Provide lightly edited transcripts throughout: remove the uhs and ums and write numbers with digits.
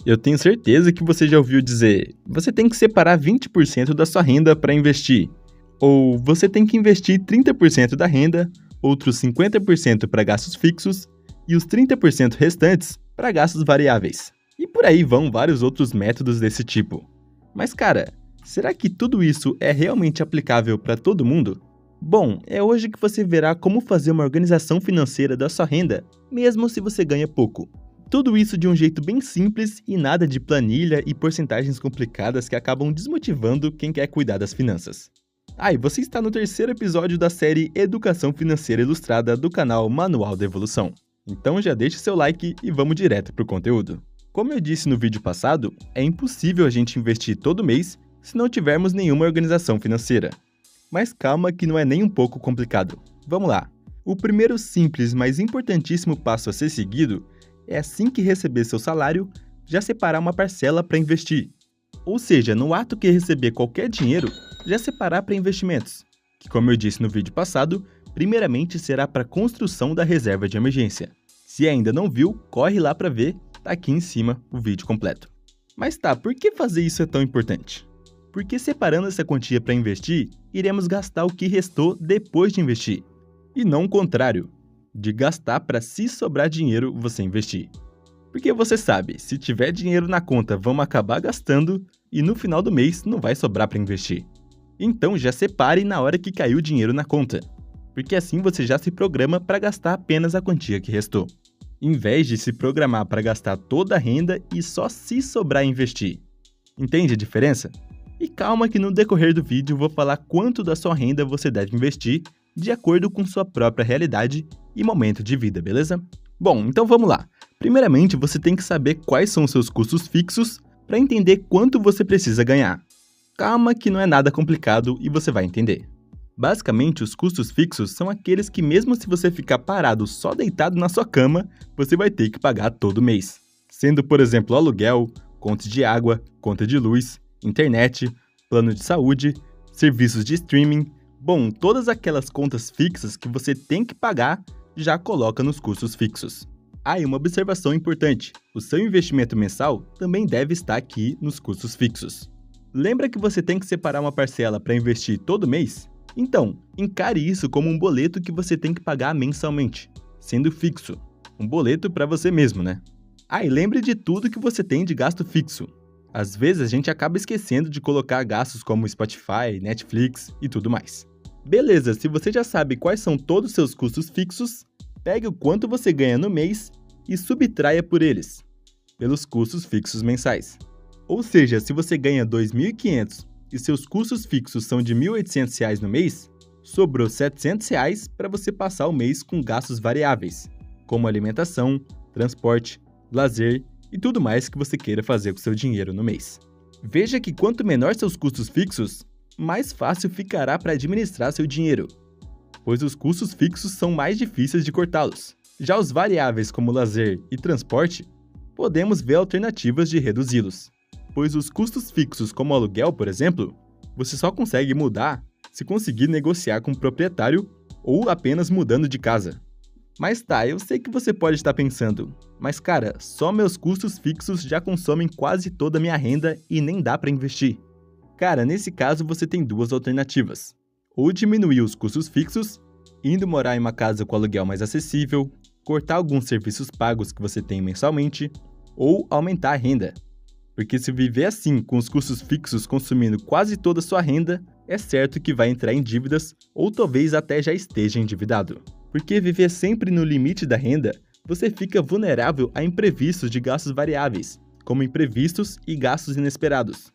Eu tenho certeza que você já ouviu dizer: você tem que separar 20% da sua renda para investir. Ou você tem que investir 30% da renda, outros 50% para gastos fixos e os 30% restantes para gastos variáveis. E por aí vão vários outros métodos desse tipo. Mas cara, será que tudo isso é realmente aplicável para todo mundo? Bom, é hoje que você verá como fazer uma organização financeira da sua renda, mesmo se você ganha pouco. Tudo isso de um jeito bem simples e nada de planilha e porcentagens complicadas que acabam desmotivando quem quer cuidar das finanças. E você está no terceiro episódio da série Educação Financeira Ilustrada do canal Manual da Evolução. Então já deixe seu like e vamos direto para o conteúdo. Como eu disse no vídeo passado, é impossível a gente investir todo mês se não tivermos nenhuma organização financeira. Mas calma que não é nem um pouco complicado. Vamos lá! O primeiro simples, mas importantíssimo passo a ser seguido é, assim que receber seu salário, já separar uma parcela para investir. Ou seja, no ato que receber qualquer dinheiro, já separar para investimentos, que, como eu disse no vídeo passado, primeiramente será para a construção da reserva de emergência. Se ainda não viu, corre lá para ver, tá aqui em cima o vídeo completo. Mas tá, por que fazer isso é tão importante? Porque separando essa quantia para investir, iremos gastar o que restou depois de investir. E não o contrário, de gastar para se sobrar dinheiro você investir. Porque você sabe, se tiver dinheiro na conta, vamos acabar gastando e no final do mês não vai sobrar para investir. Então já separe na hora que caiu o dinheiro na conta, porque assim você já se programa para gastar apenas a quantia que restou, em vez de se programar para gastar toda a renda e só se sobrar investir. Entende a diferença? E calma que no decorrer do vídeo vou falar quanto da sua renda você deve investir de acordo com sua própria realidade e momento de vida, beleza? Bom, então vamos lá. Primeiramente, você tem que saber quais são os seus custos fixos para entender quanto você precisa ganhar. Calma que não é nada complicado e você vai entender. Basicamente, os custos fixos são aqueles que mesmo se você ficar parado só deitado na sua cama, você vai ter que pagar todo mês. Sendo, por exemplo, aluguel, conta de água, conta de luz, internet, plano de saúde, serviços de streaming. Bom, todas aquelas contas fixas que você tem que pagar, já coloca nos custos fixos. E uma observação importante, o seu investimento mensal também deve estar aqui nos custos fixos. Lembra que você tem que separar uma parcela para investir todo mês? Então, encare isso como um boleto que você tem que pagar mensalmente, sendo fixo. Um boleto para você mesmo, né? E lembre de tudo que você tem de gasto fixo. Às vezes a gente acaba esquecendo de colocar gastos como Spotify, Netflix e tudo mais. Beleza, se você já sabe quais são todos os seus custos fixos, pegue o quanto você ganha no mês e subtraia por eles, pelos custos fixos mensais. Ou seja, se você ganha R$ 2.500 e seus custos fixos são de R$ 1.800 no mês, sobrou R$ 700 para você passar o mês com gastos variáveis, como alimentação, transporte, lazer e tudo mais que você queira fazer com seu dinheiro no mês. Veja que quanto menor seus custos fixos, mais fácil ficará para administrar seu dinheiro, pois os custos fixos são mais difíceis de cortá-los. Já os variáveis como lazer e transporte, podemos ver alternativas de reduzi-los, pois os custos fixos como aluguel, por exemplo, você só consegue mudar se conseguir negociar com o proprietário ou apenas mudando de casa. Mas tá, eu sei que você pode estar pensando, mas cara, só meus custos fixos já consomem quase toda a minha renda e nem dá para investir. Cara, nesse caso você tem duas alternativas. Ou diminuir os custos fixos, indo morar em uma casa com aluguel mais acessível, cortar alguns serviços pagos que você tem mensalmente, ou aumentar a renda. Porque se viver assim, com os custos fixos consumindo quase toda a sua renda, é certo que vai entrar em dívidas ou talvez até já esteja endividado. Porque viver sempre no limite da renda, você fica vulnerável a imprevistos de gastos variáveis, como imprevistos e gastos inesperados,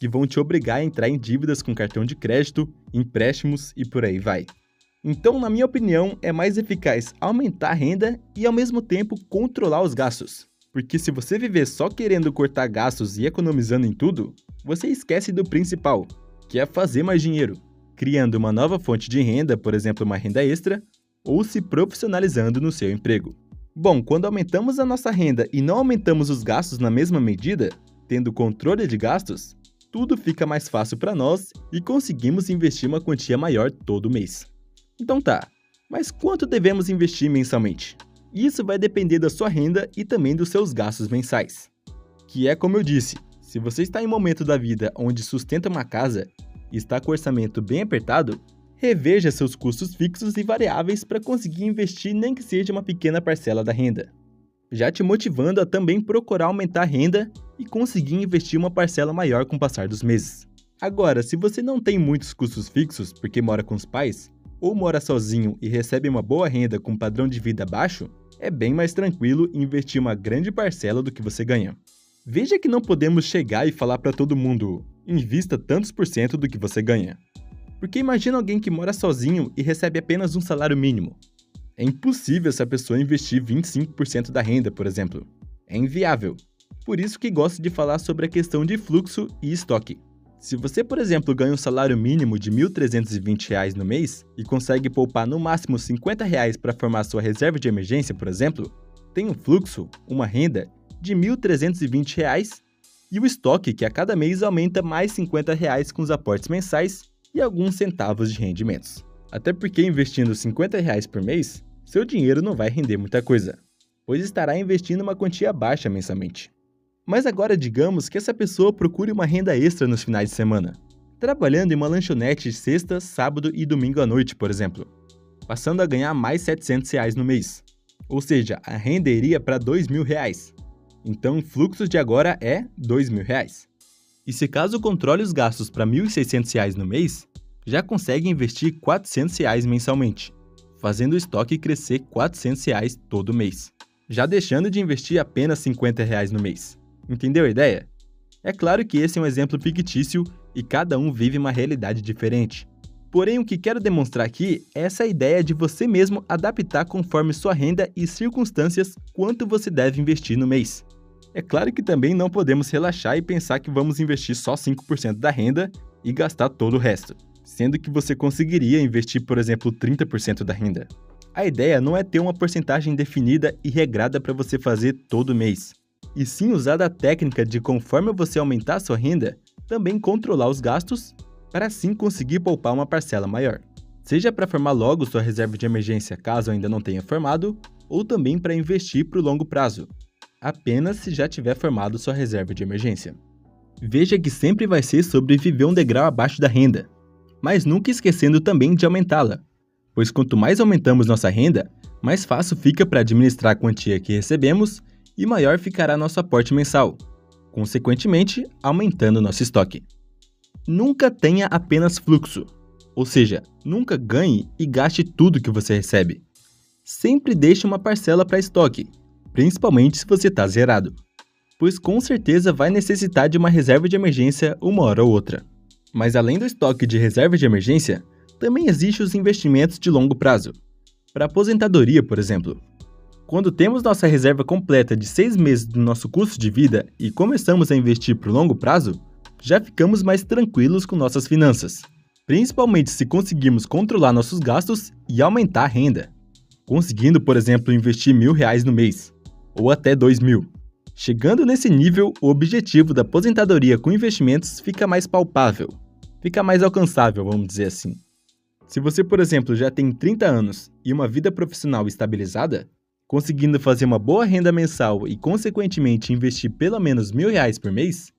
que vão te obrigar a entrar em dívidas com cartão de crédito, empréstimos e por aí vai. Então, na minha opinião, é mais eficaz aumentar a renda e ao mesmo tempo controlar os gastos. Porque se você viver só querendo cortar gastos e economizando em tudo, você esquece do principal, que é fazer mais dinheiro, criando uma nova fonte de renda, por exemplo, uma renda extra, ou se profissionalizando no seu emprego. Bom, quando aumentamos a nossa renda e não aumentamos os gastos na mesma medida, tendo controle de gastos, tudo fica mais fácil para nós e conseguimos investir uma quantia maior todo mês. Então tá, mas quanto devemos investir mensalmente? Isso vai depender da sua renda e também dos seus gastos mensais. Que é como eu disse, se você está em um momento da vida onde sustenta uma casa e está com o orçamento bem apertado, reveja seus custos fixos e variáveis para conseguir investir nem que seja uma pequena parcela da renda, já te motivando a também procurar aumentar a renda e conseguir investir uma parcela maior com o passar dos meses. Agora, se você não tem muitos custos fixos porque mora com os pais, ou mora sozinho e recebe uma boa renda com um padrão de vida baixo, é bem mais tranquilo investir uma grande parcela do que você ganha. Veja que não podemos chegar e falar para todo mundo, invista tantos por cento do que você ganha. Porque imagina alguém que mora sozinho e recebe apenas um salário mínimo. É impossível essa pessoa investir 25% da renda, por exemplo. É inviável. Por isso que gosto de falar sobre a questão de fluxo e estoque. Se você, por exemplo, ganha um salário mínimo de R$ 1.320 no mês e consegue poupar no máximo R$ 50 para formar sua reserva de emergência, por exemplo, tem um fluxo, uma renda, de R$ 1.320 e o estoque que a cada mês aumenta mais R$ 50 com os aportes mensais e alguns centavos de rendimentos. Até porque investindo R$ 50 por mês, seu dinheiro não vai render muita coisa, pois estará investindo uma quantia baixa mensalmente. Mas agora digamos que essa pessoa procure uma renda extra nos finais de semana, trabalhando em uma lanchonete sexta, sábado e domingo à noite, por exemplo, passando a ganhar mais R$ 700 no mês. Ou seja, a renda iria para R$ 2.000. Então o fluxo de agora é R$ 2.000. E se caso controle os gastos para R$ 1.600 no mês, já consegue investir R$ 400 mensalmente, fazendo o estoque crescer R$ 400 todo mês, já deixando de investir apenas R$ 50 no mês. Entendeu a ideia? É claro que esse é um exemplo fictício e cada um vive uma realidade diferente. Porém, o que quero demonstrar aqui é essa ideia de você mesmo adaptar conforme sua renda e circunstâncias quanto você deve investir no mês. É claro que também não podemos relaxar e pensar que vamos investir só 5% da renda e gastar todo o resto, sendo que você conseguiria investir, por exemplo, 30% da renda. A ideia não é ter uma porcentagem definida e regrada para você fazer todo mês, e sim usar a técnica de conforme você aumentar sua renda, também controlar os gastos, para assim conseguir poupar uma parcela maior. Seja para formar logo sua reserva de emergência caso ainda não tenha formado, ou também para investir para o longo prazo, apenas se já tiver formado sua reserva de emergência. Veja que sempre vai ser sobre viver um degrau abaixo da renda, mas nunca esquecendo também de aumentá-la, pois quanto mais aumentamos nossa renda, mais fácil fica para administrar a quantia que recebemos e maior ficará nosso aporte mensal, consequentemente aumentando nosso estoque. Nunca tenha apenas fluxo, ou seja, nunca ganhe e gaste tudo que você recebe. Sempre deixe uma parcela para estoque, principalmente se você está zerado, pois com certeza vai necessitar de uma reserva de emergência uma hora ou outra. Mas além do estoque de reserva de emergência, também existem os investimentos de longo prazo, para aposentadoria, por exemplo. Quando temos nossa reserva completa de 6 meses do nosso custo de vida e começamos a investir por longo prazo, já ficamos mais tranquilos com nossas finanças, principalmente se conseguirmos controlar nossos gastos e aumentar a renda, conseguindo, por exemplo, investir R$ 1.000 no mês, ou até R$ 2.000. Chegando nesse nível, o objetivo da aposentadoria com investimentos fica mais palpável, fica mais alcançável, vamos dizer assim. Se você, por exemplo, já tem 30 anos e uma vida profissional estabilizada, conseguindo fazer uma boa renda mensal e, consequentemente, investir pelo menos R$ 1.000 por mês,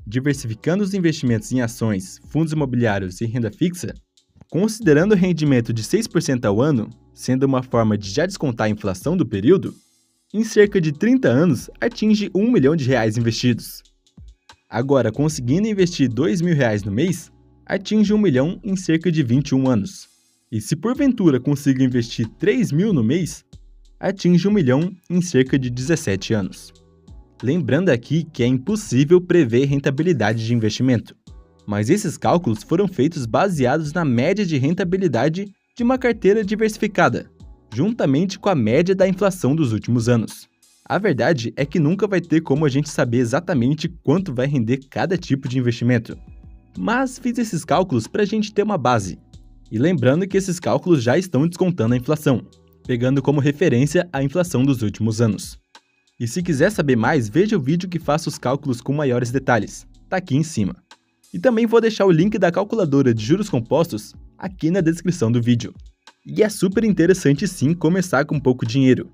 diversificando os investimentos em ações, fundos imobiliários e renda fixa, considerando o rendimento de 6% ao ano, sendo uma forma de já descontar a inflação do período, em cerca de 30 anos atinge R$ 1 milhão investidos. Agora, conseguindo investir R$ 2.000 no mês, atinge 1 milhão em cerca de 21 anos. E se porventura consiga investir R$ 3.000 no mês, atinge 1 milhão em cerca de 17 anos. Lembrando aqui que é impossível prever rentabilidade de investimento, mas esses cálculos foram feitos baseados na média de rentabilidade de uma carteira diversificada, juntamente com a média da inflação dos últimos anos. A verdade é que nunca vai ter como a gente saber exatamente quanto vai render cada tipo de investimento, mas fiz esses cálculos para a gente ter uma base. E lembrando que esses cálculos já estão descontando a inflação, pegando como referência a inflação dos últimos anos. E se quiser saber mais, veja o vídeo que faço os cálculos com maiores detalhes, tá aqui em cima. E também vou deixar o link da calculadora de juros compostos aqui na descrição do vídeo. E é super interessante sim começar com pouco dinheiro,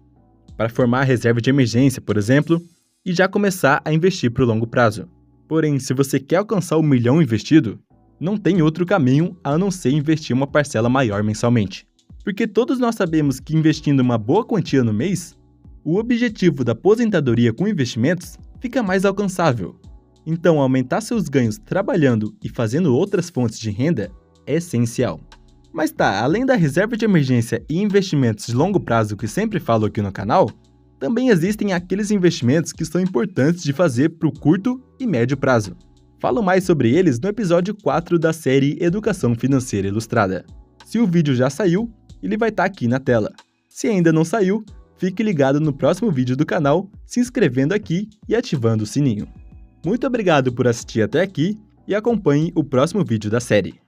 para formar a reserva de emergência, por exemplo, e já começar a investir para o longo prazo. Porém, se você quer alcançar o 1 milhão investido, não tem outro caminho a não ser investir uma parcela maior mensalmente. Porque todos nós sabemos que investindo uma boa quantia no mês, o objetivo da aposentadoria com investimentos fica mais alcançável. Então, aumentar seus ganhos trabalhando e fazendo outras fontes de renda é essencial. Mas tá, além da reserva de emergência e investimentos de longo prazo que sempre falo aqui no canal, também existem aqueles investimentos que são importantes de fazer para o curto e médio prazo. Falo mais sobre eles no episódio 4 da série Educação Financeira Ilustrada. Se o vídeo já saiu, ele vai estar aqui na tela. Se ainda não saiu, fique ligado no próximo vídeo do canal, se inscrevendo aqui e ativando o sininho. Muito obrigado por assistir até aqui e acompanhe o próximo vídeo da série.